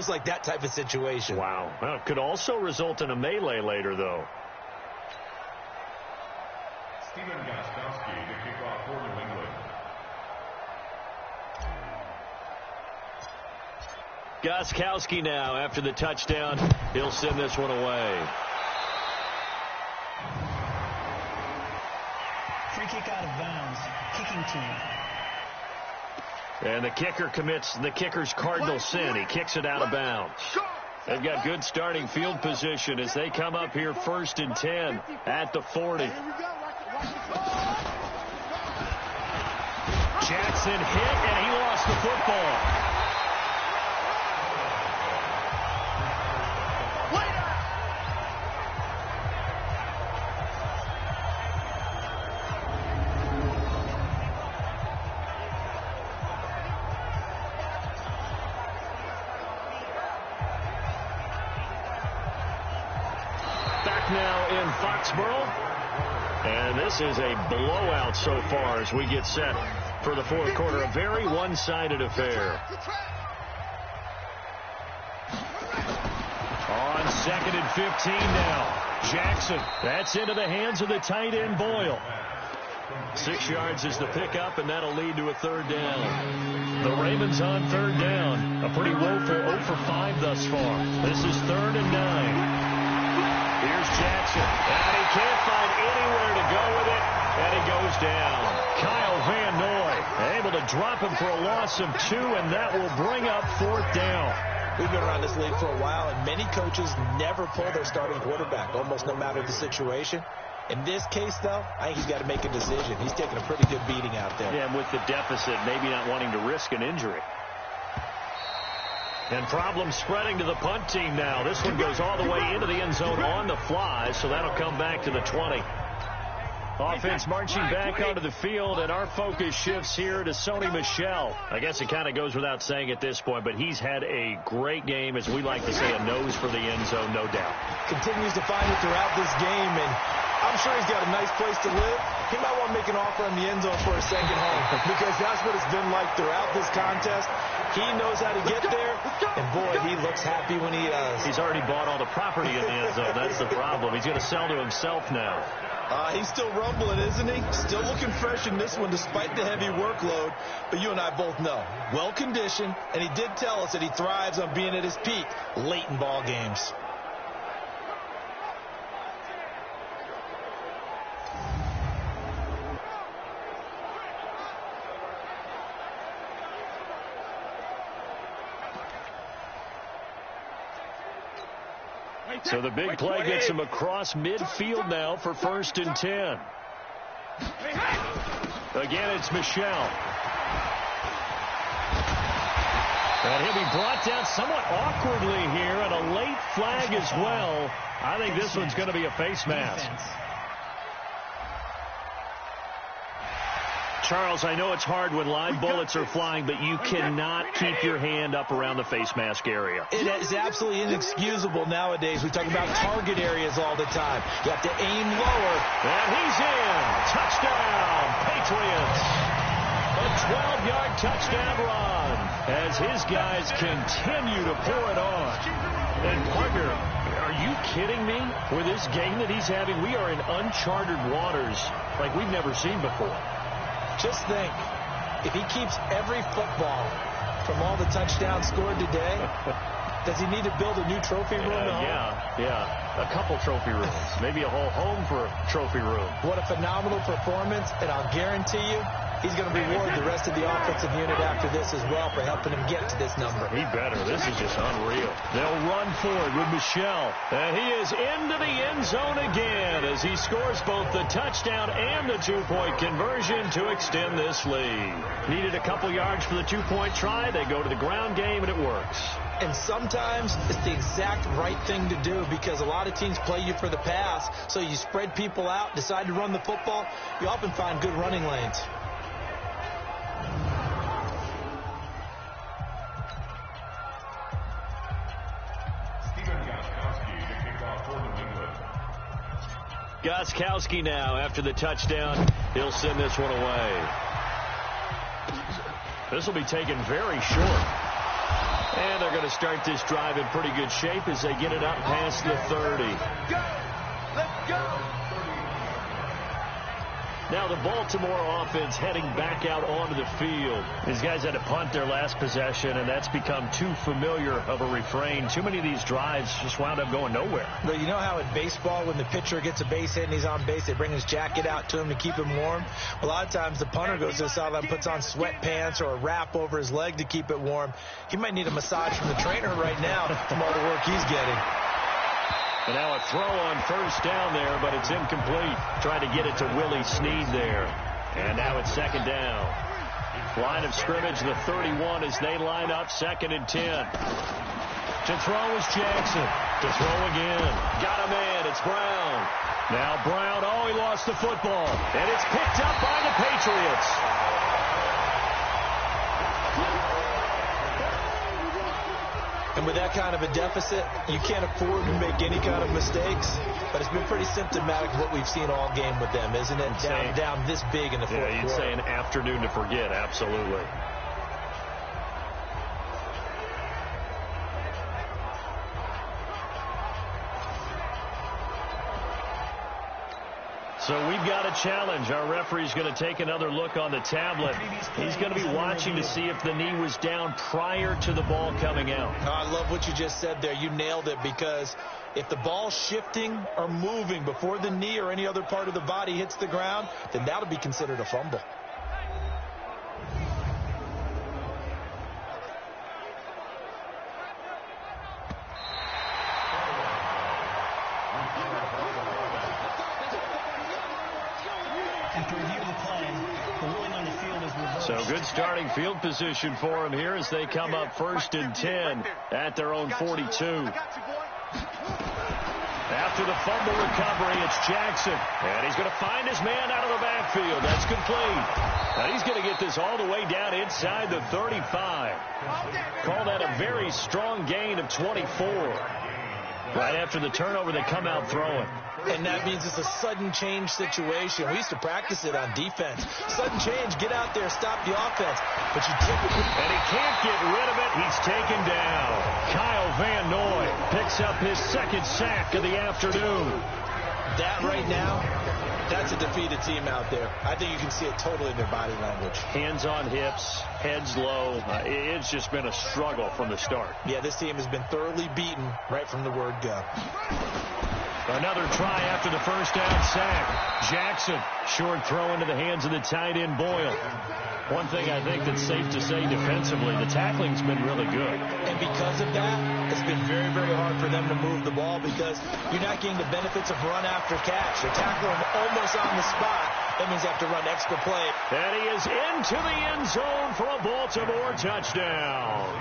feels like that type of situation. Wow. Well, it could also result in a melee later, though. Gostkowski now after the touchdown. He'll send this one away. Free kick out of bounds. Kicking team. And the kicker commits the kicker's cardinal sin. He kicks it out of bounds. They've got good starting field position as they come up here 1st and 10 at the 40. Jackson hit, and he lost the football. Now in Foxborough, and this is a blowout so far as we get set for the 4th quarter. A very one-sided affair. On 2nd and 15 now. Jackson, that's into the hands of the tight end Boyle. 6 yards is the pickup, and that'll lead to a 3rd down. The Ravens on 3rd down. A pretty woeful 0 for 5 thus far. This is 3rd and 9. Here's Jackson, and he can't find anywhere to go with it, and he goes down. Kyle Van Noy able to drop him for a loss of 2, and that will bring up 4th down. We've been around this league for a while, and many coaches never pull their starting quarterback, almost no matter the situation. In this case, though, I think he's got to make a decision. He's taking a pretty good beating out there. Yeah, and with the deficit, maybe not wanting to risk an injury. And problems spreading to the punt team now. This one goes all the way into the end zone on the fly, so that'll come back to the 20. Offense marching back onto the field, and our focus shifts here to Sony Michel. I guess it kind of goes without saying at this point, but he's had a great game, as we like to say, a nose for the end zone, no doubt. Continues to find it throughout this game, and I'm sure he's got a nice place to live. He might want to make an offer in the end zone for a second home, because that's what it's been like throughout this contest. He knows how to get there, and boy, he looks happy when he does. He's already bought all the property in the end zone. That's the problem. He's going to sell to himself now. He's still rumbling, isn't he? Still looking fresh in this one despite the heavy workload. But you and I both know, well-conditioned, and he did tell us that he thrives on being at his peak late in ball games. So the big play gets him across midfield now for 1st and 10. Again, it's Michel. And he'll be brought down somewhat awkwardly here, and a late flag as well. I think this one's going to be a face mask. Charles, I know it's hard when live bullets are flying, but you cannot keep your hand up around the face mask area. It is absolutely inexcusable nowadays. We talk about target areas all the time. You have to aim lower. And he's in. Touchdown, Patriots. A 12-yard touchdown run as his guys continue to pour it on. And partner, are you kidding me? With this game that he's having, we are in uncharted waters like we've never seen before. Just think, if he keeps every football from all the touchdowns scored today, does he need to build a new trophy room at home? Yeah. A couple trophy rooms. Maybe a whole home for a trophy room. What a phenomenal performance, and I'll guarantee you, he's going to reward the rest of the offensive unit after this as well for helping him get to this number. He better. This is just unreal. They'll run forward with Michel. And he is into the end zone again as he scores both the touchdown and the two-point conversion to extend this lead. Needed a couple yards for the two-point try. They go to the ground game, and it works. And sometimes it's the exact right thing to do because a lot of teams play you for the pass. So you spread people out, decide to run the football. You often find good running lanes. Gostkowski now after the touchdown. He'll send this one away. This will be taken very short. And they're going to start this drive in pretty good shape as they get it up past the 30. Let's go! Now the Baltimore offense heading back out onto the field. These guys had to punt their last possession, and that's become too familiar of a refrain. Too many of these drives just wound up going nowhere. But you know how in baseball, when the pitcher gets a base hit and he's on base, they bring his jacket out to him to keep him warm? A lot of times the punter goes to the sideline, puts on sweatpants or a wrap over his leg to keep it warm. He might need a massage from the trainer right now from all the work he's getting. And now a throw on first down there, but it's incomplete. Trying to get it to Willie Snead there. And now it's second down. Line of scrimmage, the 31 as they line up, 2nd and 10. To throw is Jackson. To throw again. Got a man. It's Brown. Now Brown. Oh, he lost the football. And it's picked up by the Patriots. And with that kind of a deficit, you can't afford to make any kind of mistakes. But it's been pretty symptomatic of what we've seen all game with them, isn't it? Down this big in the fourth quarter. Yeah, you'd say an afternoon to forget. Absolutely. So we've got a challenge. Our referee's going to take another look on the tablet. He's going to be watching to see if the knee was down prior to the ball coming out. I love what you just said there. You nailed it, because if the ball's shifting or moving before the knee or any other part of the body hits the ground, then that'll be considered a fumble. After review of the play, the ruling on the field is reversed. So good starting field position for them here as they come up 1st and 10 at their own 42. After the fumble recovery, it's Jackson. And he's going to find his man out of the backfield. That's complete. And he's going to get this all the way down inside the 35. Call that a very strong gain of 24. Right after the turnover, they come out throwing. And that means it's a sudden change situation. We used to practice it on defense. Sudden change, get out there, stop the offense. But you typically... And he can't get rid of it. He's taken down. Kyle Van Noy picks up his 2nd sack of the afternoon. That right now, that's a defeated team out there. I think you can see it totally in their body language. Hands on hips, heads low. It's just been a struggle from the start. Yeah, this team has been thoroughly beaten right from the word go. Another try after the first down sack. Jackson, short throw into the hands of the tight end Boyle. One thing I think that's safe to say defensively, the tackling's been really good. And because of that, it's been very, very hard for them to move the ball, because you're not getting the benefits of run after catch. They're tackling almost on the spot. That means they have to run extra play. And he is into the end zone for a Baltimore touchdown.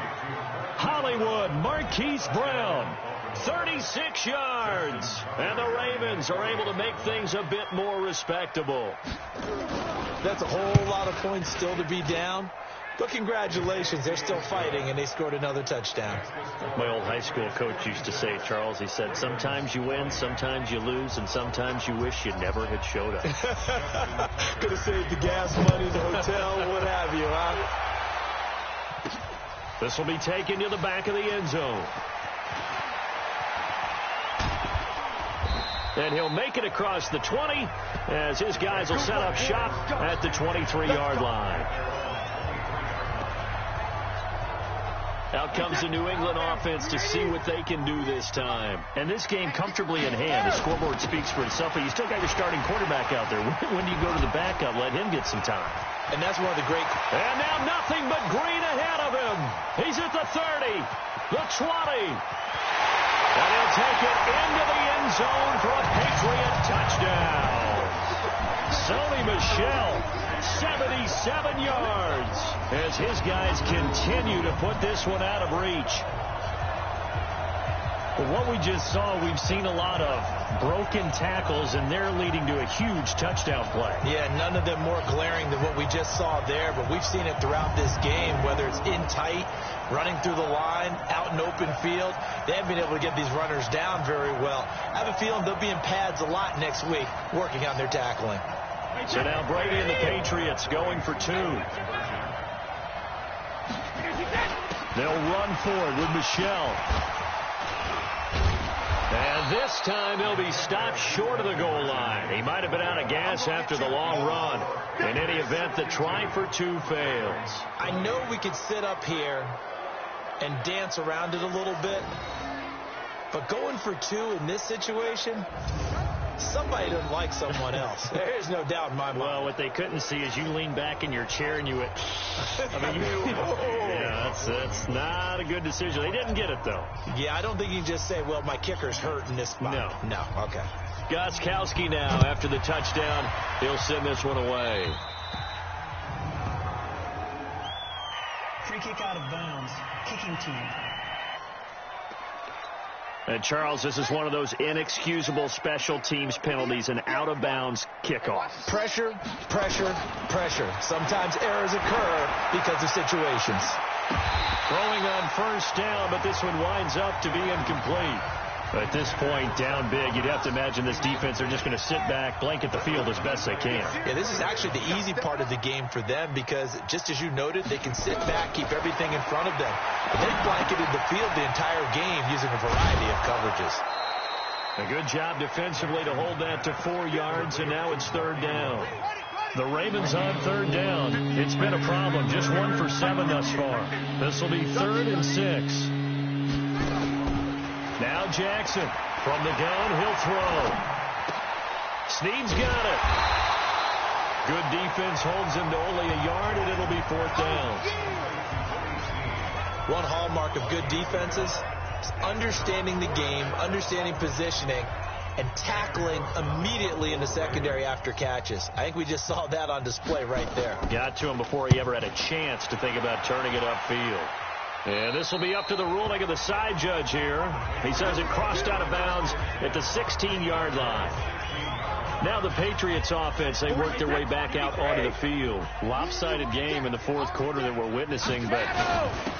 Hollywood Marquise Brown. 36 yards. And the Ravens are able to make things a bit more respectable. That's a whole lot of points still to be down. But congratulations, they're still fighting, and they scored another touchdown. My old high school coach used to say, Charles, he said, sometimes you win, sometimes you lose, and sometimes you wish you never had showed up. Could have saved the gas money, the hotel, what have you, huh? This will be taken to the back of the end zone. And he'll make it across the 20 as his guys will set up shop at the 23-yard line. Out comes the New England offense to see what they can do this time. And this game comfortably in hand. The scoreboard speaks for itself, but you still got your starting quarterback out there. When do you go to the backup? Let him get some time. And that's one of the great... And now nothing but green ahead of him. He's at the 30, the 20. And he'll take it into the end zone for a Patriot touchdown. Sony Michel, 77 yards, as his guys continue to put this one out of reach. But what we just saw, we've seen a lot of broken tackles, and they're leading to a huge touchdown play. Yeah, none of them more glaring than what we just saw there, but we've seen it throughout this game, whether it's in tight, running through the line, out in open field. They haven't been able to get these runners down very well. I have a feeling they'll be in pads a lot next week, working on their tackling. So now Brady and the Patriots going for 2. They'll run forward with Michelle. And this time he'll be stopped short of the goal line. He might have been out of gas after the long run. In any event, the try for two fails. I know we could sit up here and dance around it a little bit, but going for two in this situation, somebody doesn't like someone else. There's no doubt in my mind. Well, what they couldn't see is you lean back in your chair and you went, yeah, that's not a good decision. They didn't get it, though. Yeah, I don't think you can just say, well, my kicker's hurt in this spot. No, okay. Gostkowski now, after the touchdown, he'll send this one away. Free kick out of bounds. Kicking team. And, Charles, this is one of those inexcusable special teams penalties, an out-of-bounds kickoff. Pressure, pressure, pressure. Sometimes errors occur because of situations. Throwing on first down, but this one winds up to be incomplete. At this point, down big, you'd have to imagine this defense are just going to sit back, blanket the field as best they can. Yeah, this is actually the easy part of the game for them because, just as you noted, they can sit back, keep everything in front of them. But they've blanketed the field the entire game using a variety of coverages. A good job defensively to hold that to 4 yards, and now it's third down. The Ravens on third down. It's been a problem. Just 1 for 7 thus far. This will be 3rd and 6. Now Jackson from the gun. He'll throw. Snead's got it. Good defense holds him to only a yard, and it'll be 4th down. One hallmark of good defenses is understanding the game, understanding positioning, and tackling immediately in the secondary after catches. I think we just saw that on display right there. Got to him before he ever had a chance to think about turning it upfield. And this will be up to the ruling of the side judge here. He says it crossed out of bounds at the 16-yard line. Now the Patriots offense, they work their way back out onto the field. Lopsided game in the 4th quarter that we're witnessing, but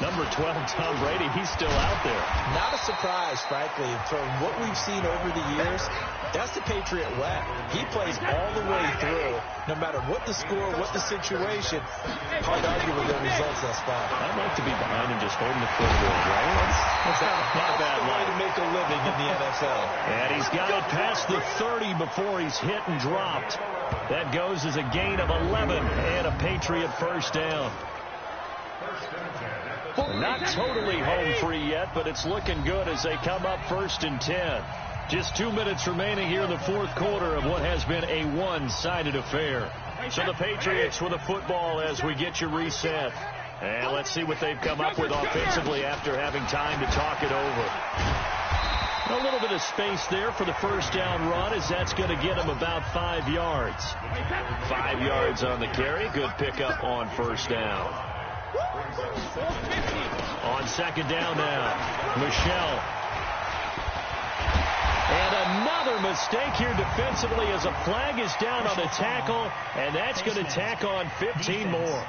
number 12, Tom Brady, he's still out there. Not a surprise, frankly, from what we've seen over the years. That's the Patriot way. He plays all the way through, no matter what the score, what the situation. Hard to argue with their results thus far. I'd like to be behind him just holding the football, right? That's not a bad way to make a living in the NFL. And he's got it past the 30 before he's hit and dropped. That goes as a gain of 11 and a Patriot first down. Not totally home free yet, but it's looking good as they come up 1st and 10. Just 2 minutes remaining here in the 4th quarter of what has been a one-sided affair. So the Patriots with the football as we get you reset. And let's see what they've come up with offensively after having time to talk it over. A little bit of space there for the first down run, as that's going to get him about 5 yards. 5 yards on the carry. Good pickup on first down. On second down now, Michelle. And another mistake here defensively as a flag is down on the tackle, and that's going to tack on 15 more.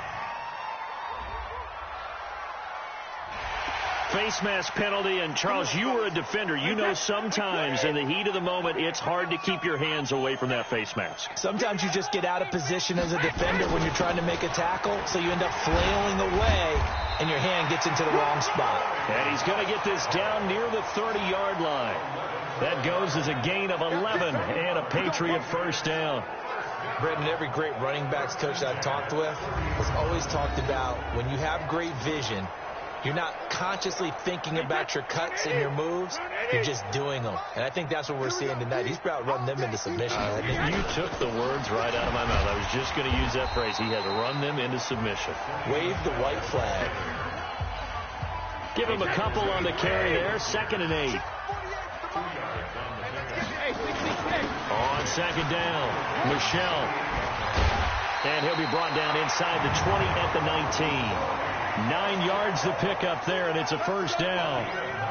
Face mask penalty, and Charles, you were a defender. You know sometimes in the heat of the moment, it's hard to keep your hands away from that face mask. Sometimes you just get out of position as a defender when you're trying to make a tackle, so you end up flailing away, and your hand gets into the wrong spot. And he's going to get this down near the 30-yard line. That goes as a gain of 11 and a Patriot first down. Brendan, every great running backs coach I've talked with has always talked about when you have great vision, you're not consciously thinking about your cuts and your moves. You're just doing them. And I think that's what we're seeing tonight. He's about running them into submission. You took the words right out of my mouth. I was just going to use that phrase. He has run them into submission. Wave the white flag. Give him a couple on the carry there. 2nd and 8. On second down, Michelle. And he'll be brought down inside the 20 at the 19. 9 yards to pick up there, and it's a first down.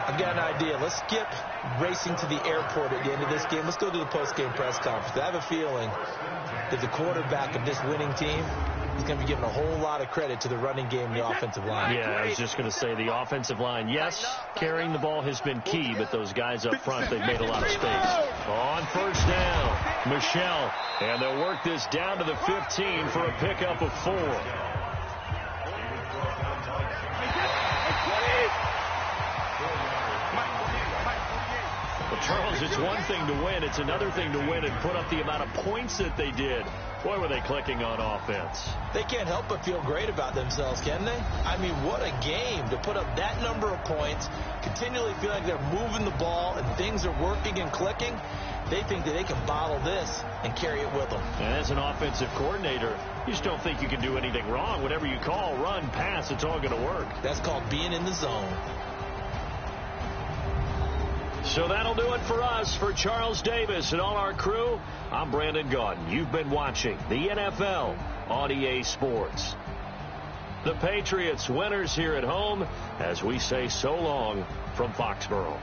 I've got an idea. Let's skip racing to the airport at the end of this game. Let's go to the post-game press conference. I have a feeling that the quarterback of this winning team is going to be giving a whole lot of credit to the running game and the offensive line. Yeah, I was just going to say the offensive line. Yes, carrying the ball has been key, but those guys up front, they've made a lot of space. On first down, Michelle. And they'll work this down to the 15 for a pickup of 4. Charles, it's one thing to win. It's another thing to win and put up the amount of points that they did. Boy, were they clicking on offense. They can't help but feel great about themselves, can they? I mean, what a game to put up that number of points, continually feel like they're moving the ball and things are working and clicking. They think that they can bottle this and carry it with them. And as an offensive coordinator, you just don't think you can do anything wrong. Whatever you call, run, pass, it's all going to work. That's called being in the zone. So that'll do it for us. For Charles Davis and all our crew, I'm Brandon Gaudin. You've been watching the NFL on EA Sports. The Patriots winners here at home as we say so long from Foxborough.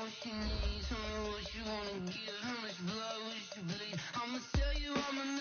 What you need, tell me what you wanna give, how much blood would you bleed? I'ma tell you I'm a